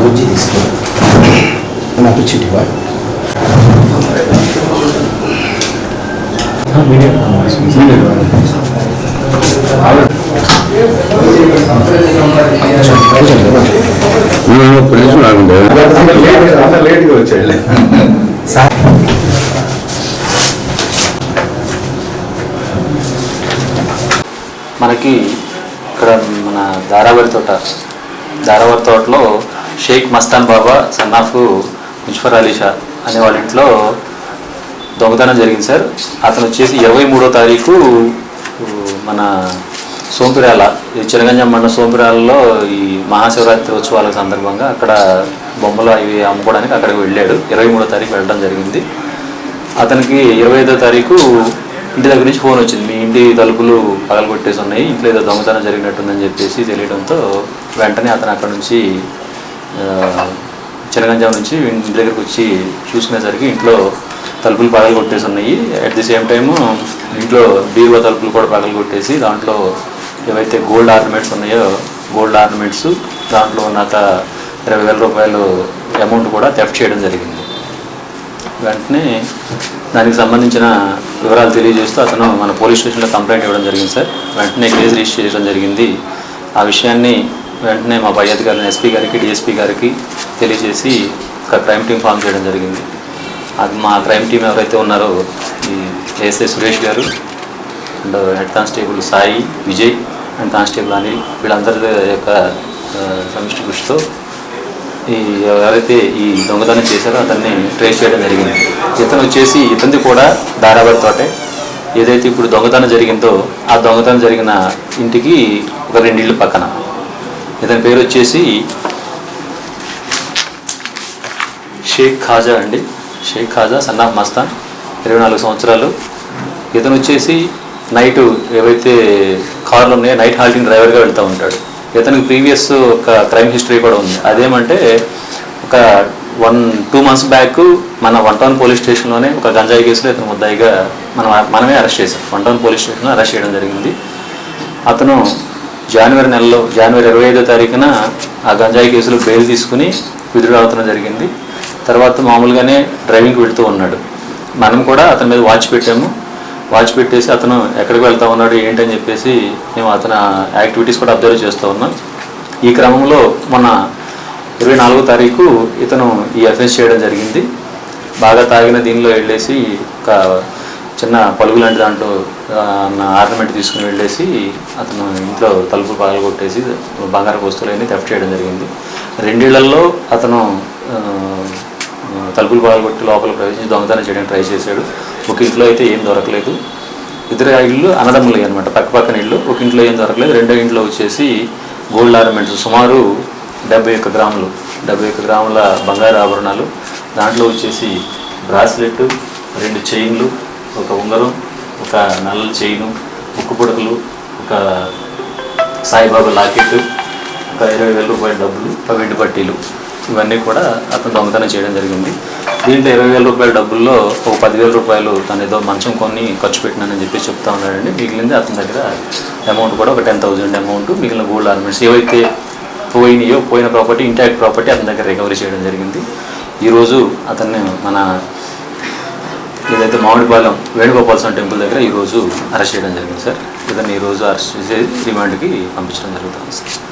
గురించి తీసుకున్నాను నాకు చిట్టివా లేట్గా వచ్చాడు సార్ మనకి ఇక్కడ మన దారావరి తోటలో షేక్ మస్తాన్ బాబా సన్నాఫ్ ముజఫర్ అలీ షా అనే వాళ్ళ ఇంట్లో దొంగతనం జరిగింది సార్. అతను వచ్చేసి 23వ తారీఖు మన సోంపిరాల చిరగంజం మండలం సోంపిరాలలో ఈ మహాశివరాత్రి ఉత్సవాల సందర్భంగా అక్కడ బొమ్మలు అవి అమ్ముకోవడానికి అక్కడికి వెళ్ళాడు. 23వ తారీఖు వెళ్ళడం జరిగింది. అతనికి 25వ తారీఖు ఇంటి దగ్గర నుంచి ఫోన్ వచ్చింది, మీ ఇంటి తలుపులు పగలగొట్టేసి ఉన్నాయి, ఇంట్లో ఏదో దొంగతనం జరిగినట్టుందని చెప్పేసి తెలియడంతో వెంటనే అతను అక్కడ నుంచి చినగంజాం నుంచి ఇంటి దగ్గరకు వచ్చి చూసుకునేసరికి ఇంట్లో తలుపులు పగలగొట్టేసి ఉన్నాయి. అట్ ది సేమ్ టైము ఇంట్లో బీరువా తలుపులు కూడా పగలగొట్టేసి దాంట్లో ఏవైతే గోల్డ్ ఆర్నమెంట్స్ ఉన్నాయో గోల్డ్ ఆర్నమెంట్స్ దాంట్లో ఉన్నత 20,000 రూపాయలు అమౌంట్ కూడా థెఫ్ట్ చేయడం జరిగింది. వెంటనే దానికి సంబంధించిన వివరాలు తెలియజేస్తూ అతను మన పోలీస్ స్టేషన్లో కంప్లైంట్ ఇవ్వడం జరిగింది సార్. వెంటనే కేసు రిజిస్టర్ చేయడం జరిగింది. ఆ విషయాన్ని వెంటనే మా పై అధికారులను ఎస్పీ గారికి డిఎస్పీ గారికి తెలియజేసి ఒక క్రైమ్ టీం ఫామ్ చేయడం జరిగింది. అది మా క్రైమ్ టీం ఎవరైతే ఉన్నారో ఈ ఏఎస్ఐ సురేష్ గారు and head constable Sai, Vijay and constable Anil వీళ్ళందరి యొక్క సమిష్టి కృషితో ఎవరైతే ఈ దొంగతనం చేశారో అతన్ని ట్రేస్ చేయడం జరిగింది. ఇతను వచ్చేసి ఇతనిది కూడా దారావరి తోటే. ఏదైతే ఇప్పుడు దొంగతనం జరిగిందో ఆ దొంగతనం జరిగిన ఇంటికి ఒక 2 ఇళ్ళు పక్కన. ఇతని పేరు వచ్చేసి షేక్ ఖాజా అండి. షేక్ ఖాజా సన్నాఫ్ మస్తాన్, 24 సంవత్సరాలు. ఇతను వచ్చేసి నైట్ ఏవైతే కార్లు ఉన్నాయో నైట్ హాల్టింగ్ డ్రైవర్గా వెళ్తూ ఉంటాడు. ఇతనికి ప్రీవియస్ ఒక క్రైమ్ హిస్టరీ కూడా ఉంది. అదేమంటే ఒక 1-2 months బ్యాక్ మన 1 Town పోలీస్ స్టేషన్లోనే ఒక గంజాయి కేసులో ఇతను ముద్దాయిగా మనమే అరెస్ట్ చేశాం. 1 Town పోలీస్ స్టేషన్లో అరెస్ట్ చేయడం జరిగింది. అతను జనవరి 25వ తారీఖున ఆ గంజాయి కేసులో బెయిల్ తీసుకుని విత్డ్రా అవుతడం జరిగింది. తర్వాత మామూలుగానే డ్రైవింగ్కి వెళుతూ ఉన్నాడు. మనం కూడా అతని మీద వాచ్ పెట్టాము. వాచ్ పెట్టేసి అతను ఎక్కడికి వెళ్తూ ఉన్నాడు ఏంటని చెప్పేసి మేము అతని యాక్టివిటీస్ కూడా అబ్జర్వ్ చేస్తూ ఉన్నాం. ఈ క్రమంలో మొన్న 24వ తారీఖు ఇతను ఈ అఫెన్స్ చేయడం జరిగింది. బాగా తాగిన దీనిలో వెళ్ళేసి ఒక చిన్న పలుగు లాంటి దాంట్లో ఆర్నమెంట్ తీసుకుని వెళ్ళేసి అతను ఇంట్లో తలుపు పగలగొట్టేసి బంగారపు వస్తువులన్నీ థెఫ్ట్ చేయడం జరిగింది. 2 ఇళ్లలో అతను తలుపులు పగలగొట్టి లోపల ప్రవేశించి దొంగతనం చేయడానికి ట్రై చేశాడు. ఒక ఇంట్లో అయితే ఏం దొరకలేదు. 2 ఇళ్ళు అన్నదమ్ములు అనమాట, పక్కపక్కన ఇళ్ళు. ఒక ఇంట్లో ఏం దొరకలేదు. 2వ ఇంట్లో వచ్చేసి గోల్డ్ ఆర్నమెంట్స్ సుమారు 71 గ్రాముల బంగారు ఆభరణాలు, దాంట్లో వచ్చేసి బ్రాస్లెట్, 2 చైన్లు, ఒక ఉంగరం, ఒక నల్ల చైను, ముక్కు పుడకలు, ఒక సాయిబాబా లాకెట్, ఒక 20,000 రూపాయల డబ్బులు, ఒక వెండి పట్టీలు, ఇవన్నీ కూడా అతను దొంగతనం చేయడం జరిగింది. దీంట్లో 20,000 రూపాయల డబ్బుల్లో ఒక 10,000 రూపాయలు తను ఏదో మంచం కొని ఖర్చు పెట్టినానని చెప్పి చెప్తా ఉన్నాడండి. మిగిలింది అతని దగ్గర అమౌంట్ కూడా ఒక 10,000 అమౌంట్, మిగిలిన గోల్డ్ ఆర్నమెంట్స్ ఏవైతే పోయిన ప్రాపర్టీ, ఇంటాక్ట్ ప్రాపర్టీ అతని దగ్గర రికవరీ చేయడం జరిగింది. ఈరోజు అతన్ని మన ఏదైతే మామిడిపాలెం వేణుగోపాల స్వామి టెంపుల్ దగ్గర ఈరోజు అరెస్ట్ చేయడం జరిగింది సార్. ఇతన్ని ఈరోజు అరెస్ట్ చేసి రిమాండ్కి పంపించడం జరుగుతుంది సార్.